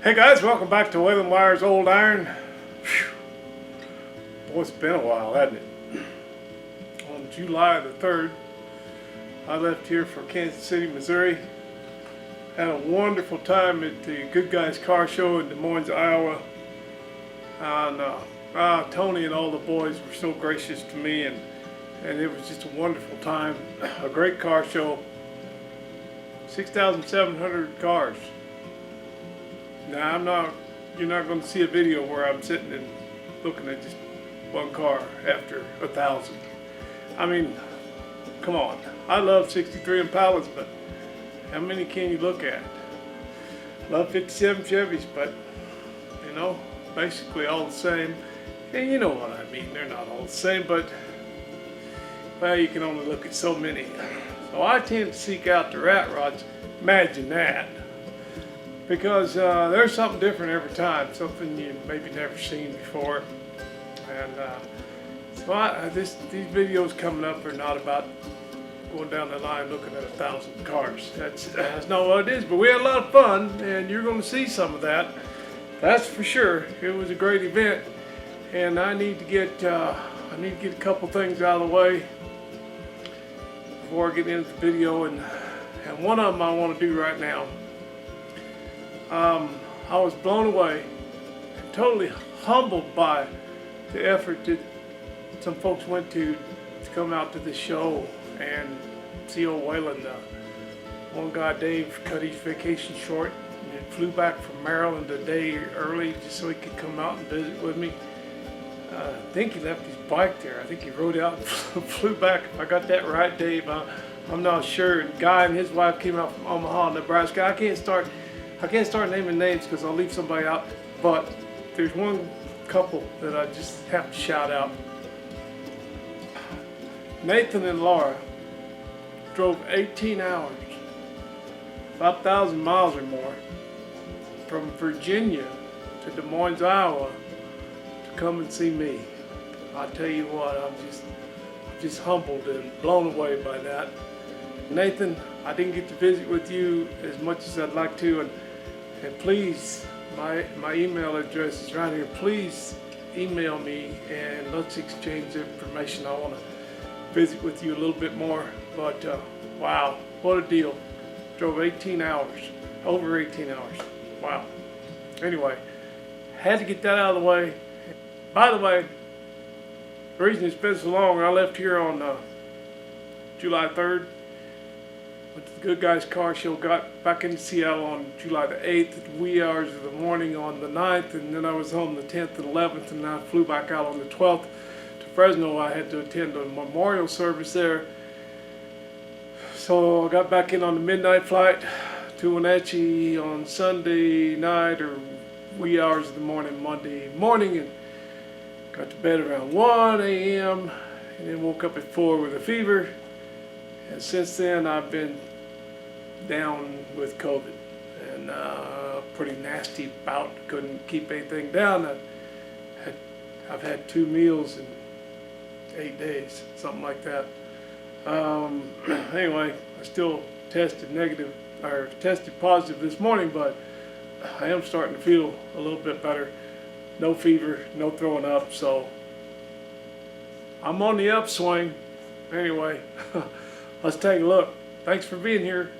Hey guys, welcome back to Whalen Wire's Old Iron. Whew. Boy, it's been a while, hasn't it? On July the 3rd, I left here for Kansas City, Missouri. Had a wonderful time at the GoodGuys car show in Des Moines, Iowa. And Tony and all the boys were so gracious to me, and it was just a wonderful time. A great car show. 6,700 cars. Now you're not going to see a video where I'm sitting and looking at just one car after 1,000. I mean, come on. I love 63 Impalas, but how many can you look at? Love 57 Chevys, but you know, basically all the same. And you know what I mean, they're not all the same, but well, you can only look at so many. So I tend to seek out the rat rods. Imagine that. Because there's something different every time, something you maybe never seen before. And so these videos coming up are not about going down the line looking at 1,000 cars. That's not what it is, but we had a lot of fun, and you're going to see some of that. That's for sure. It was a great event, and I need to get a couple things out of the way before I get into the video, and one of them I want to do right now. I was blown away and totally humbled by the effort that some folks went to come out to this show and see old Whalen. One guy, Dave, cut his vacation short and flew back from Maryland a day early just so he could come out and visit with me. I think he left his bike there. I think he rode out and flew back. If I got that right, Dave, I'm not sure. The guy and his wife came out from Omaha, Nebraska. I can't start naming names because I'll leave somebody out, but there's one couple that I just have to shout out. Nathan and Laura drove 18 hours, 5,000 miles or more, from Virginia to Des Moines, Iowa to come and see me. I tell you what, I'm just humbled and blown away by that. Nathan, I didn't get to visit with you as much as I'd like to, and please, my email address is right here. Please email me and let's exchange information. I want to visit with you a little bit more. But wow, what a deal. Drove 18 hours, over 18 hours. Wow. Anyway, had to get that out of the way. By the way, the reason it's been so long, I left here on July 3rd. Went to the GoodGuys car show, got back into Seattle on July the 8th at the wee hours of the morning on the 9th, and then I was home the 10th and 11th, and I flew back out on the 12th to Fresno. I had to attend a memorial service there. So I got back in on the midnight flight to Wenatchee on Sunday night or wee hours of the morning, Monday morning, and got to bed around 1 a.m. and then woke up at 4 with a fever. And since then, I've been down with COVID, and pretty nasty bout. Couldn't keep anything down. I've had 2 meals in 8 days, something like that. Anyway, I still tested positive this morning, but I am starting to feel a little bit better. No fever, no throwing up, so I'm on the upswing. Anyway. Let's take a look. Thanks for being here.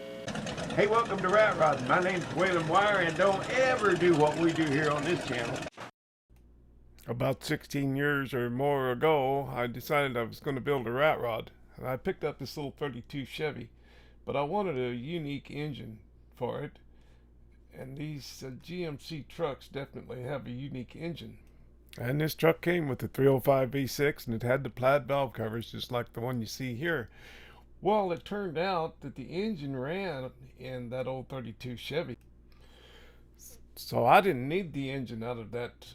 Hey, welcome to Rat Rodding. My name's Whalen Wire, and don't ever do what we do here on this channel. About 16 years or more ago, I decided I was going to build a rat rod. And I picked up this little 32 Chevy, but I wanted a unique engine for it. And these GMC trucks definitely have a unique engine. And this truck came with the 305 V6, and it had the plaid valve covers just like the one you see here. Well, it turned out that the engine ran in that old 32 Chevy. So I didn't need the engine out of that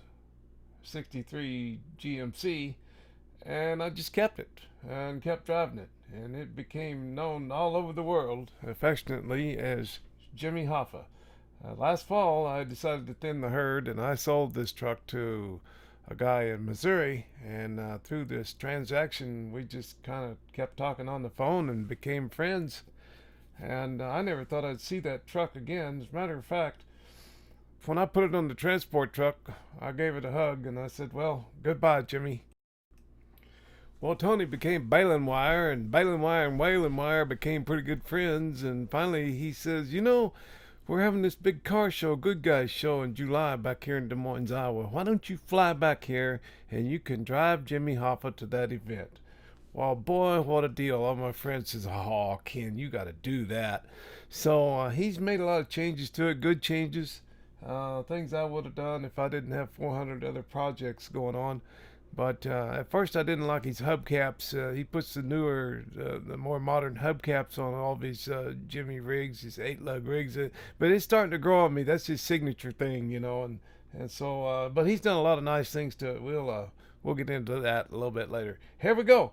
63 GMC, and I just kept it and kept driving it. And it became known all over the world affectionately as Jimmy HOFFA. Last fall, I decided to thin the herd, and I sold this truck to a guy in Missouri, and through this transaction we just kind of kept talking on the phone and became friends. And I never thought I'd see that truck again. As a matter of fact, when I put it on the transport truck, I gave it a hug and I said, well, goodbye, Jimmy. Well, Tony became baling wire, and baling wire and whaling wire became pretty good friends. And finally he says, you know, we're having this big car show, Good Guys show in July back here in Des Moines, Iowa. Why don't you fly back here and you can drive Jimmy Hoffa to that event? Well, boy, what a deal. All my friends says, oh, Ken, you got to do that. So he's made a lot of changes to it, good changes, things I would have done if I didn't have 400 other projects going on. But at first I didn't like his hubcaps. He puts the newer, the more modern hubcaps on all of his Jimmy rigs, his 8-lug rigs. But it's starting to grow on me. That's his signature thing, you know. And so, but he's done a lot of nice things to it. We'll get into that a little bit later. Here we go.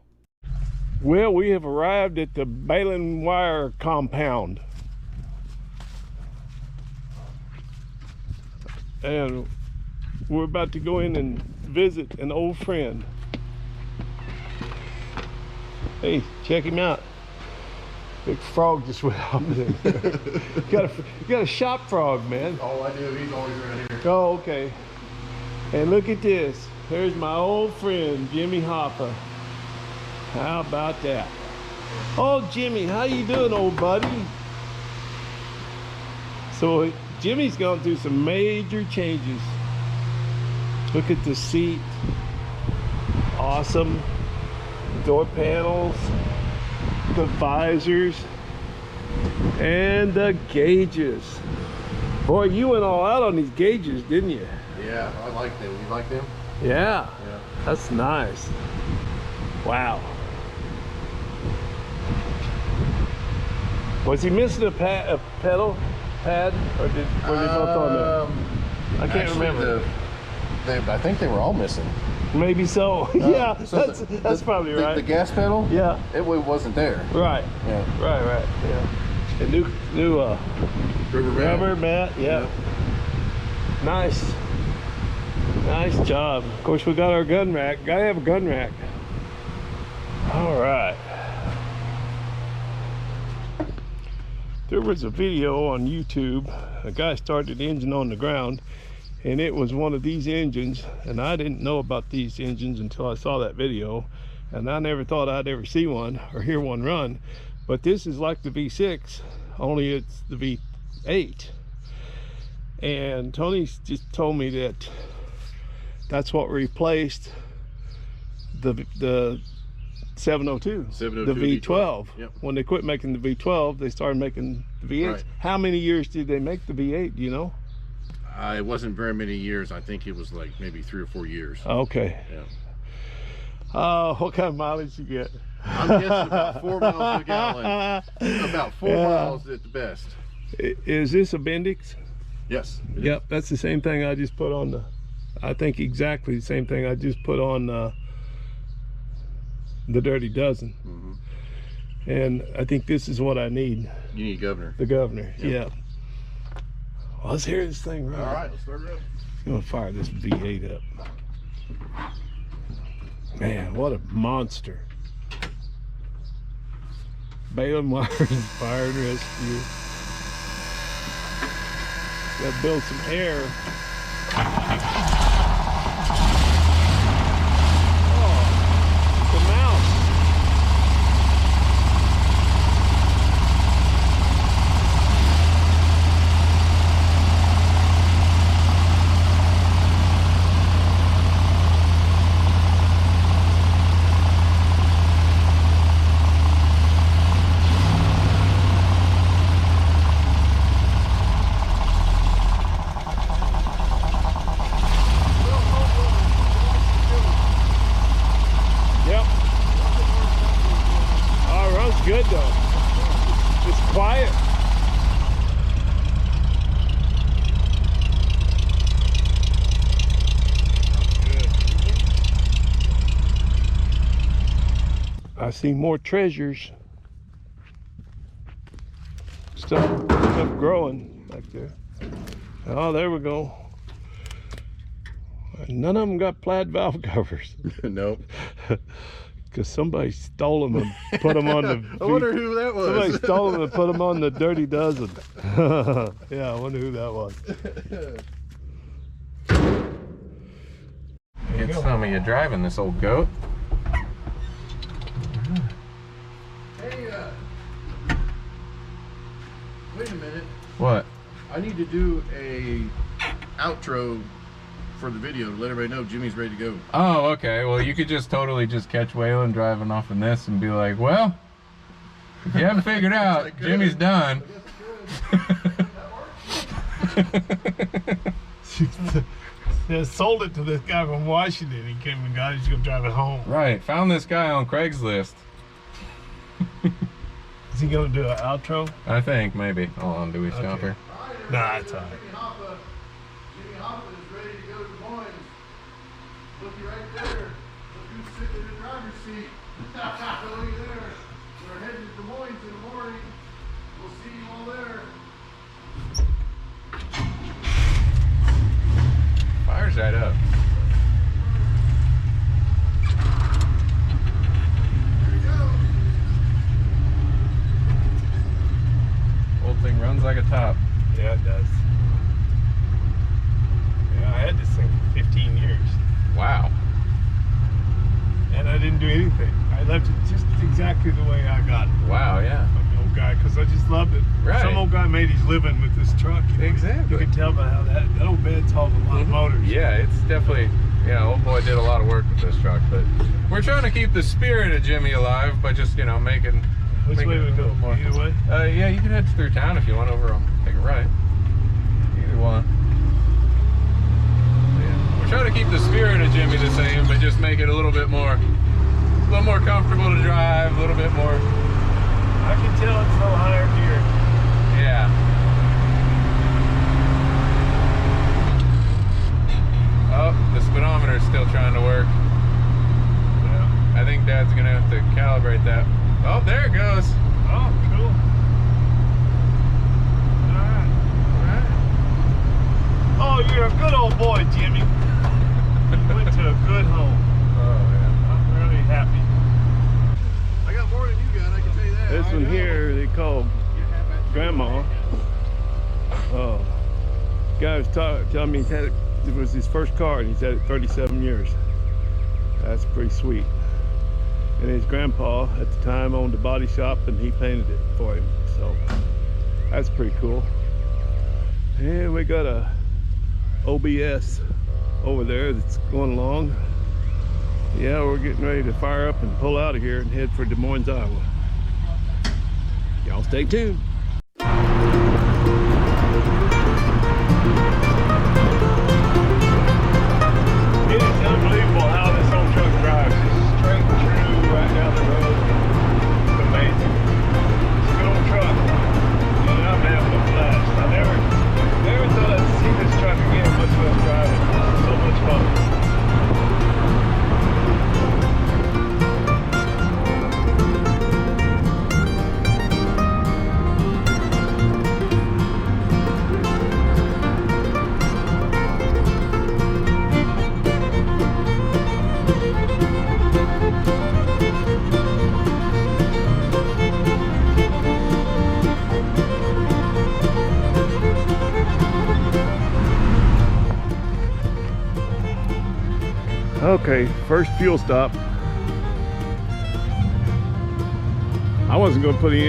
Well, we have arrived at the baling wire compound. And we're about to go in and visit an old friend. Hey, check him out. Big frog just went off there. you got a shop frog, man. Oh, I do. He's always around here. Oh, okay. And look at this. Here's my old friend, Jimmy Hoffa. How about that? Oh, Jimmy, how you doing, old buddy? So Jimmy's gone through some major changes. Look at the seat. Awesome. Door panels, the visors, and the gauges. Boy, you went all out on these gauges, didn't you? Yeah, I like them. You like them? Yeah. Yeah. That's nice. Wow. Was he missing a pedal pad, or were they both on there? I can't remember. I think they were all missing. Maybe so. Yeah, so that's probably right. The gas pedal? Yeah. It wasn't there. Right. Yeah. Right. Yeah. A new rubber mat. Yeah. Nice. Nice job. Of course, we got our gun rack. Gotta have a gun rack. All right. There was a video on YouTube. A guy started the engine on the ground, and it was one of these engines, and I didn't know about these engines until I saw that video, and I never thought I'd ever see one or hear one run. But this is like the V6, only it's the V8. And Tony's just told me that that's what replaced the 702, the V12. Yep. When they quit making the V12, they started making the V8. Right. How many years did they make the V8, do you know? It wasn't very many years. I think it was like maybe 3 or 4 years. Okay. Yeah. What kind of mileage you get? I'm guessing about 4 miles a gallon. About 4 miles at the best. Is this a Bendix? Yes. Yep, that's the same thing I just put on I think exactly the same thing I just put on the Dirty Dozen. Mm-hmm. And I think this is what I need. You need governor. The governor, Yep. yeah. Well, let's hear this thing run. All right, let's start it up. I'm gonna fire this V8 up. Man, what a monster. Baling wires, fire and rescue. Gotta build some air. Oh, the mouse. Good though. It's quiet. I see more treasures. Stuff growing back there. Oh, there we go. None of them got plaid valve covers. Nope. Because somebody stole them and put them on the... I wonder who that was. Somebody stole them and put them on the Dirty Dozen. Yeah, I wonder who that was. get some of you driving this old goat. Hey, wait a minute. What? I need to do a outro for the video to let everybody know Jimmy's ready to go. Oh, okay. Well, you could just totally just catch Waylon driving off in this and be like, well, if you haven't figured out, Jimmy's done. Yeah, sold it to this guy from Washington. He came and got it. He's gonna drive it home. Right. Found this guy on Craigslist. Is he gonna do an outro? I think maybe. Hold on, do we stop her? Nah, it's alright. Jimmy HOFFA is ready to go to Moines. Looky right there. Look who's sitting in the driver's seat. Look there. We're heading to Moines in the morning. We'll see you all there. Fire's right up. Here we go. Old thing runs like a top. Yeah, it does. Yeah, I had this thing for 15 years. Wow. And I didn't do anything. I left it just exactly the way I got it. Wow, yeah. From the old guy, because I just loved it. Right. Some old guy made his living with this truck. You know? Exactly. You can tell by how that old bed's hauled a lot of motors. Yeah, it's definitely, yeah, old boy did a lot of work with this truck, but we're trying to keep the spirit of Jimmy alive by just, you know, making Which way we go? more. Either way? Yeah, you can head through town if you want over on, take a right. Either one. Yeah. We're trying to keep the spirit of Jimmy the same, but just make it a little more comfortable to drive, a little bit more. I can tell it's a little higher gear. Yeah. Oh, the speedometer's still trying to work. Yeah. I think Dad's gonna have to calibrate that. Oh, there it goes. Oh, cool. Oh, you're a good old boy, Jimmy. You went to a good home. Oh, yeah. I'm really happy. I got more than you got, I can tell you that. This I one know. here they call Grandma. Oh, guy was telling me it was his first car and he's had it 37 years. That's pretty sweet. And his grandpa at the time owned a body shop and he painted it for him. So that's pretty cool. And we got a OBS over there that's going along. Yeah, we're getting ready to fire up and pull out of here and head for Des Moines, Iowa. Y'all stay tuned. It is unbelievable how this old truck drives. It's straight through right down the road. It's amazing. It's a good old truck. And I'm having a blast. I never thought I'd see this truck again, much less drive it. It's so much fun. Okay, first fuel stop. I wasn't going to put any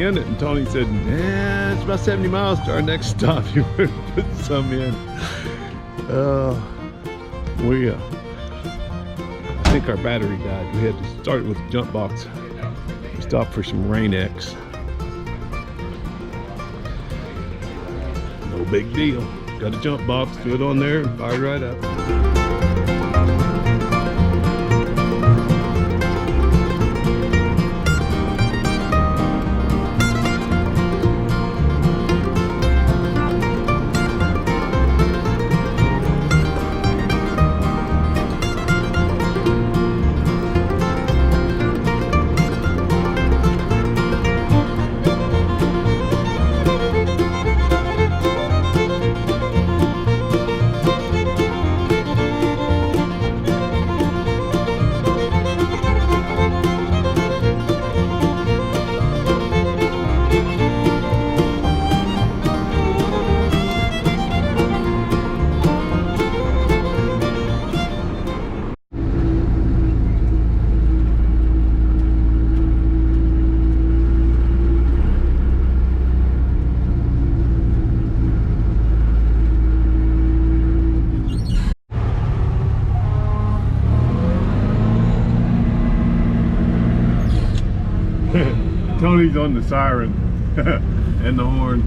in it, and Tony said, "Nah, it's about 70 miles to our next stop. You better put some in." I think our battery died. We had to start it with a jump box. We stopped for some Rain-X. No big deal. Got a jump box, threw it on there, and fired right up. Tony's on the siren and the horn.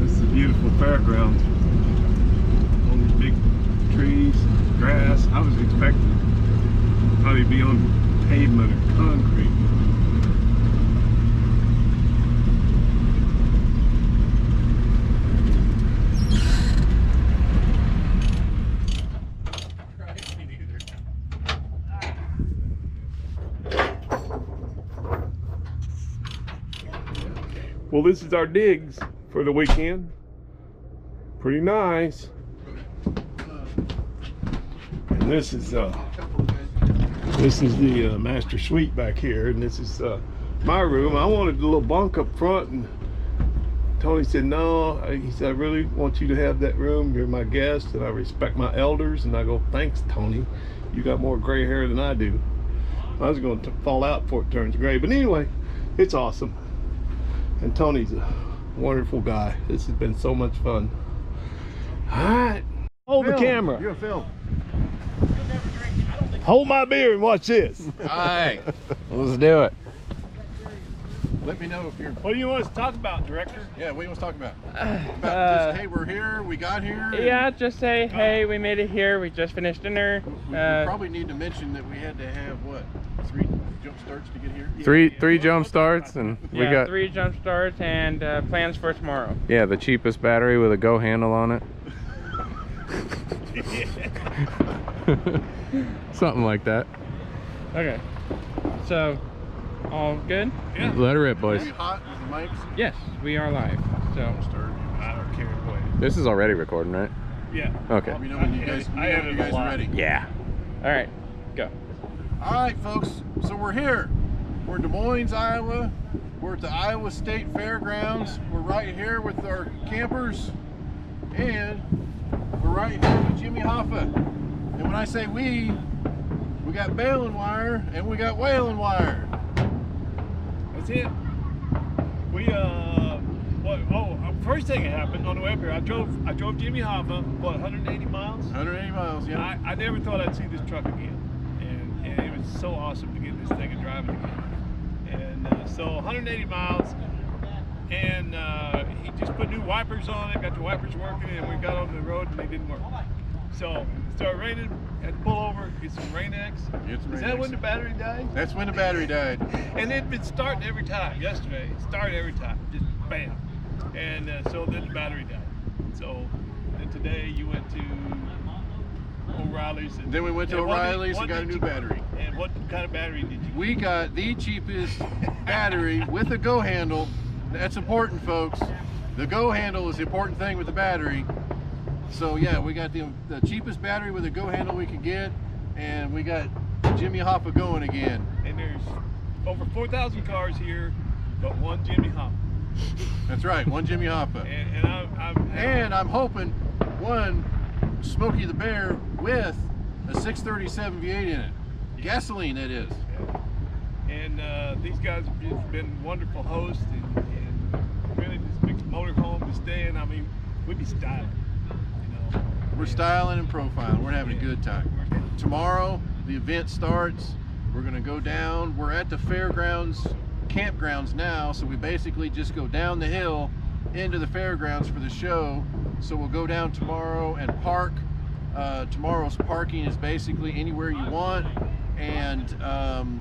This is a beautiful fairgrounds. All these big trees, grass. I was expecting probably be on pavement or concrete. Well, this is our digs for the weekend. Pretty nice. And this is the master suite back here, and this is my room. I wanted a little bunk up front, and Tony said no. He said, I really want you to have that room. You're my guest, and I respect my elders. And I go, thanks, Tony. You got more gray hair than I do. I was going to fall out before it turns gray, but anyway, it's awesome. And Tony's a wonderful guy. This has been so much fun. All right, hold the camera. You're a film. Hold my beer and watch this. All right, let's do it. Let me know if you're. What do you want us to talk about, Director? Yeah, what do you want to talk about? Just, hey, we're here, we got here. Yeah, just say, hey, we made it here, we just finished dinner. We probably need to mention that we had to have, what, 3 jump starts to get here? Three jump starts, and we got 3 jump starts and plans for tomorrow. yeah, the cheapest battery with a go handle on it. Something like that. Okay, so all good? Yeah. Let her rip, boys. Are you hot with the mics? Yes, we are live. So I don't care away. This is already recording, right? Yeah. Okay. Let me know when you guys, I have it a are lot. ready. Yeah. all right, go. All right, folks. So we're here. We're in Des Moines, Iowa. We're at the Iowa State Fairgrounds. We're right here with our campers, and we're right here with Jimmy Hoffa. And when I say we got baling wire and we got whaling wire. That's it. We first thing that happened on the way up here, I drove Jimmy Hoffa, what, 180 miles? 180 miles, yeah. I never thought I'd see this truck again, and it was so awesome to get this thing and drive it again. And so 180 miles, and he just put new wipers on it, got the wipers working, and we got on the road and they didn't work. So it started raining, had to pull over, get some Rain-X. Is that when the battery died? That's when the battery died. And it'd been starting every time. Yesterday, it started every time, just bam. And so then the battery died. So then today you went to O'Reilly's. Then we went to O'Reilly's and got a new battery. And what kind of battery did you get? We got the cheapest battery with a go handle. That's important, folks. The go handle is the important thing with the battery. So yeah, we got the cheapest battery with a go handle we could get, and we got Jimmy Hoffa going again. And there's over 4,000 cars here, but one Jimmy Hoffa. That's right, one Jimmy Hoffa. And I'm hoping one Smokey the Bear with a 637 V8 in it. Gasoline, that is. And these guys have just been wonderful hosts, and really just fixed motorhome to stay in. I mean, we'd be styling. We're styling and profiling. We're having a good time. Tomorrow, the event starts. We're going to go down. We're at the fairgrounds, campgrounds now, so we basically just go down the hill into the fairgrounds for the show. So we'll go down tomorrow and park. Tomorrow's parking is basically anywhere you want, and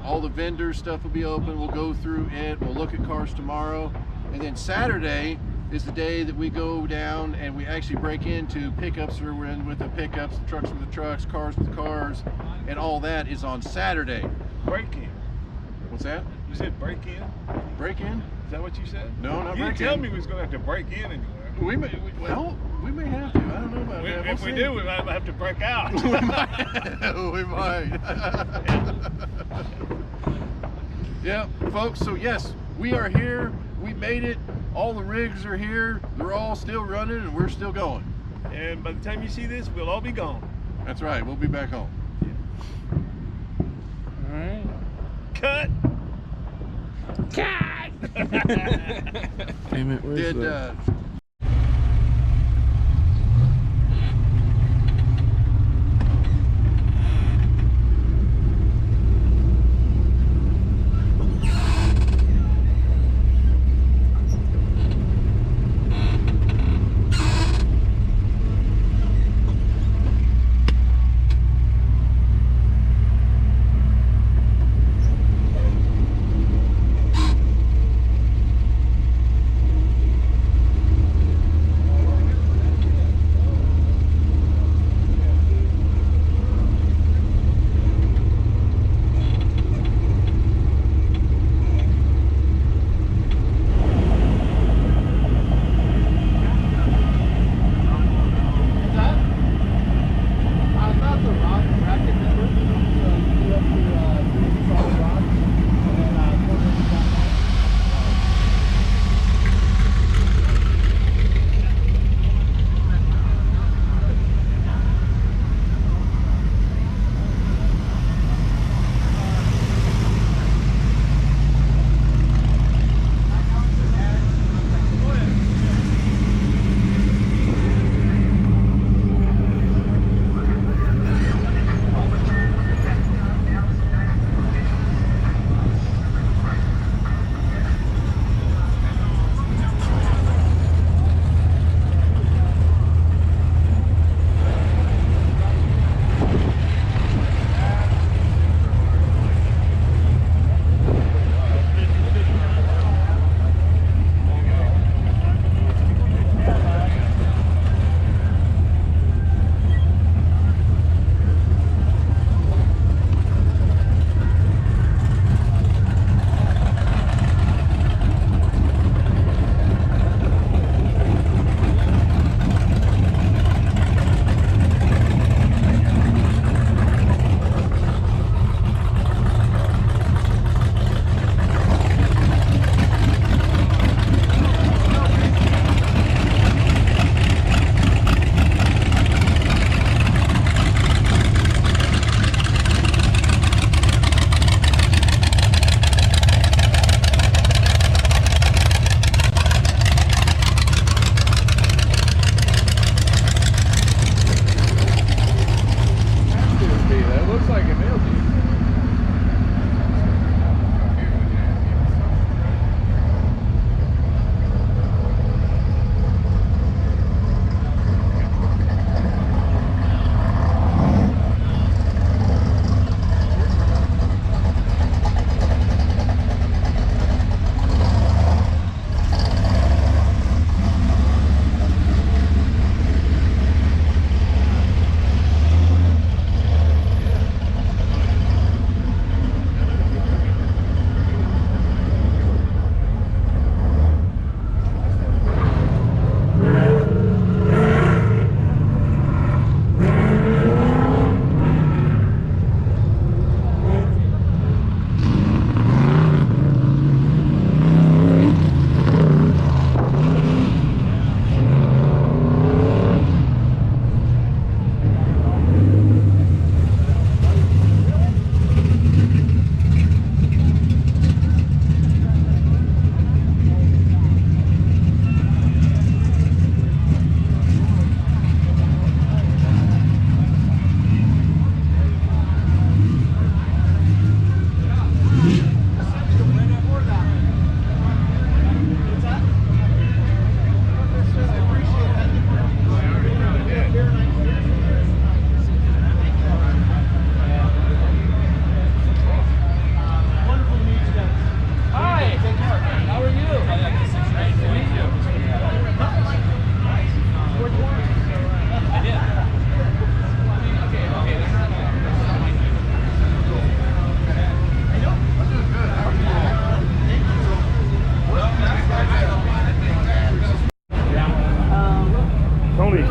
all the vendors stuff will be open. We'll go through it. We'll look at cars tomorrow, and then Saturday is the day that we go down and we actually break into pickups, where we're in with the pickups, the trucks with the trucks, cars with cars, and all that is on Saturday. Break in. What's that? You said break in? Break in? Is that what you said? No, not you break didn't tell in. me we was going to have to break in anywhere. We may have to. I don't know about that. If we do, we might have to break out. We might. We might. Yeah, folks, so yes, we are here. We made it. All the rigs are here. They're all still running, and we're still going. And by the time you see this, we'll all be gone. That's right. We'll be back home. All right. Cut. Cut! Damn it, where's the...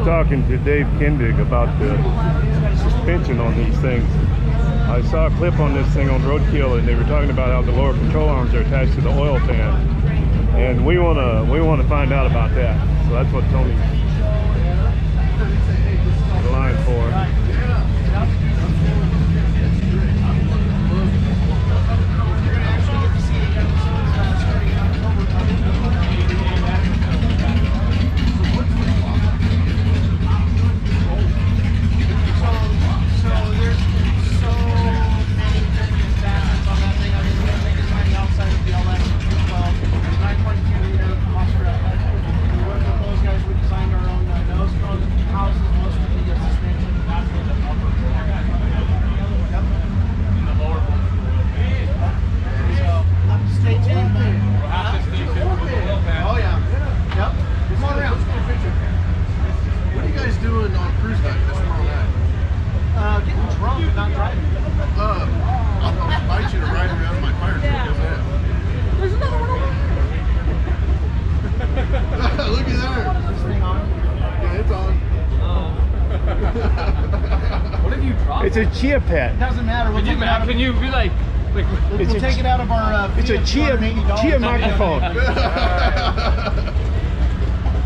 talking to Dave Kindig about the suspension on these things. I saw a clip on this thing on Roadkill, and they were talking about how the lower control arms are attached to the oil fan, and we want to find out about that. So that's what Tony's the line for. I'll invite you to ride around my fire truck. How's that? There's another one over there. Looky there. Is this thing on? Yeah, it's on. What have you dropped? It's a chia pet. It doesn't matter. We'll take it out of, Can you be like we'll take it out of our It's a chia microphone.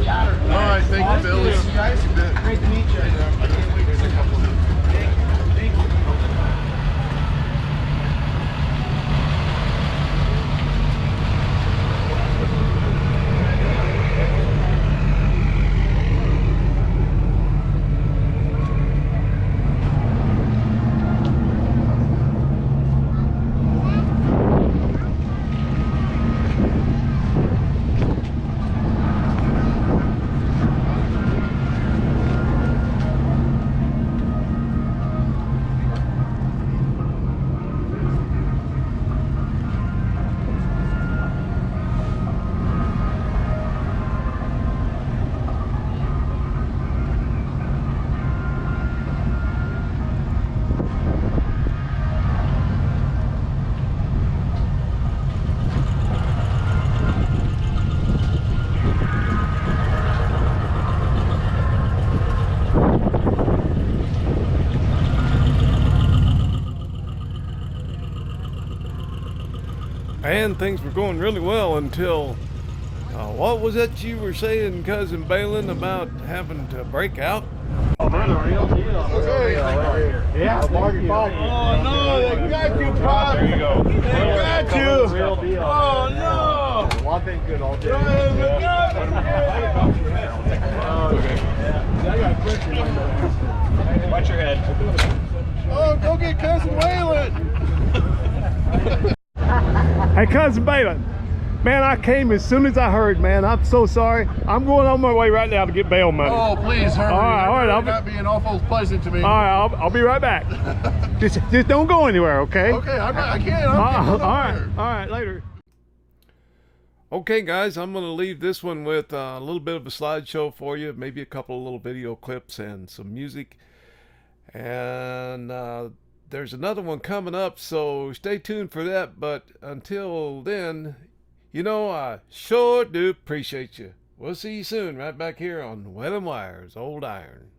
Got her. All right, thank you, Bill. You guys. Great to meet you. And things were going really well until, what was that you were saying, Cousin Balin, about having to break out? Oh, man, the real deal. Okay. Yeah, thank you. Oh, no, they got you, Pop. There you go. They got you. Real deal. Oh, no. Well, I've been good all day. Oh, okay. I got a question. Watch your head. Oh, go get Cousin Waylon. Hey, Cousin Balin. Man, I came as soon as I heard, man. I'm so sorry. I'm going on my way right now to get bail money. Oh, please, Herman. All right, You're not being awful pleasant to me. All right, I'll be right back. just don't go anywhere, okay? Okay, I can't. I'm all right, later. Okay, guys, I'm going to leave this one with a little bit of a slideshow for you, maybe a couple of little video clips and some music. And there's another one coming up, so stay tuned for that. But until then, you know, I sure do appreciate you. We'll see you soon, right back here on Whalen Wire's Old Iron.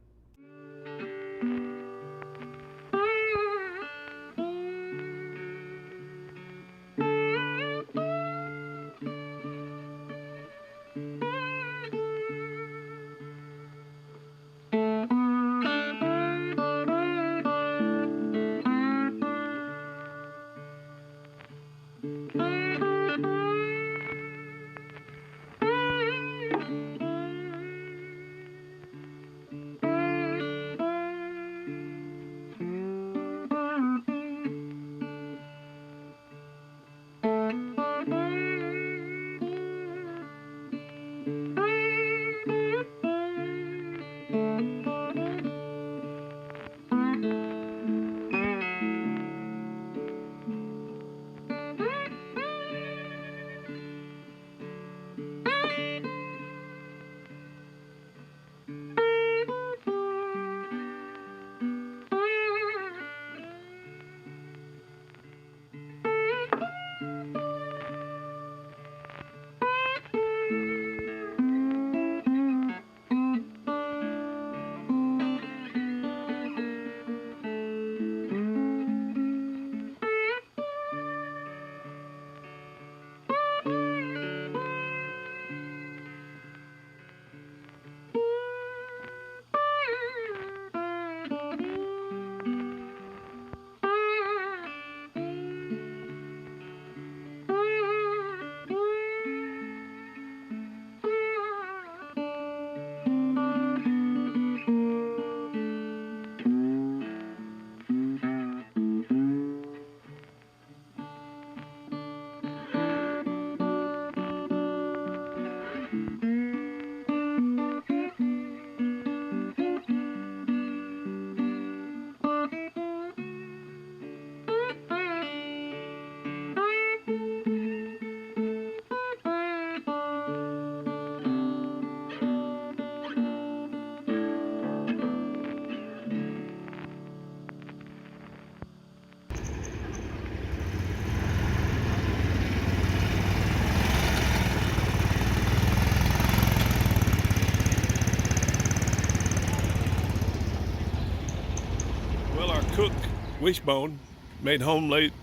cook, Wishbone, made homemade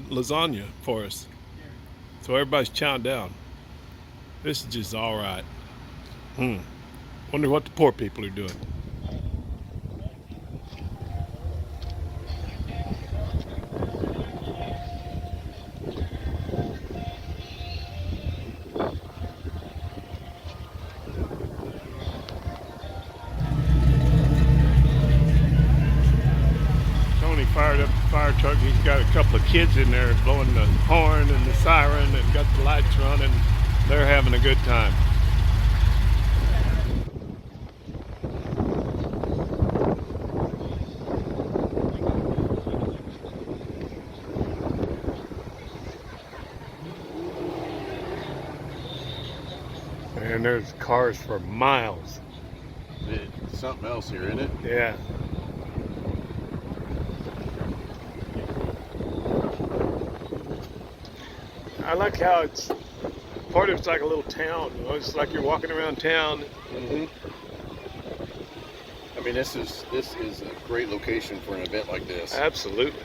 lasagna for us. So everybody's chowing down. This is just all right. Wonder what the poor people are doing. Tony fired up the fire truck. He's got a couple of kids in there blowing the horn and the siren and got the lights running. They're having a good time. And there's cars for miles. It's something else here, isn't it? Yeah. I like how it's part of it's like a little town. You know? It's like you're walking around town. I mean, this is a great location for an event like this. Absolutely.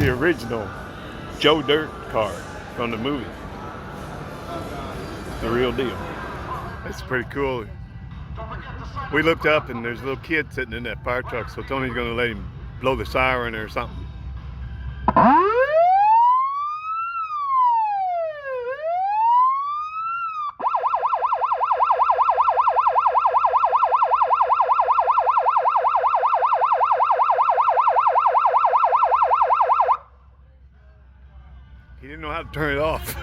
Original Joe Dirt car from the movie. The real deal. It's pretty cool. We looked up and there's a little kid sitting in that fire truck, so Tony's gonna let him blow the siren or something. He didn't know how to turn it off.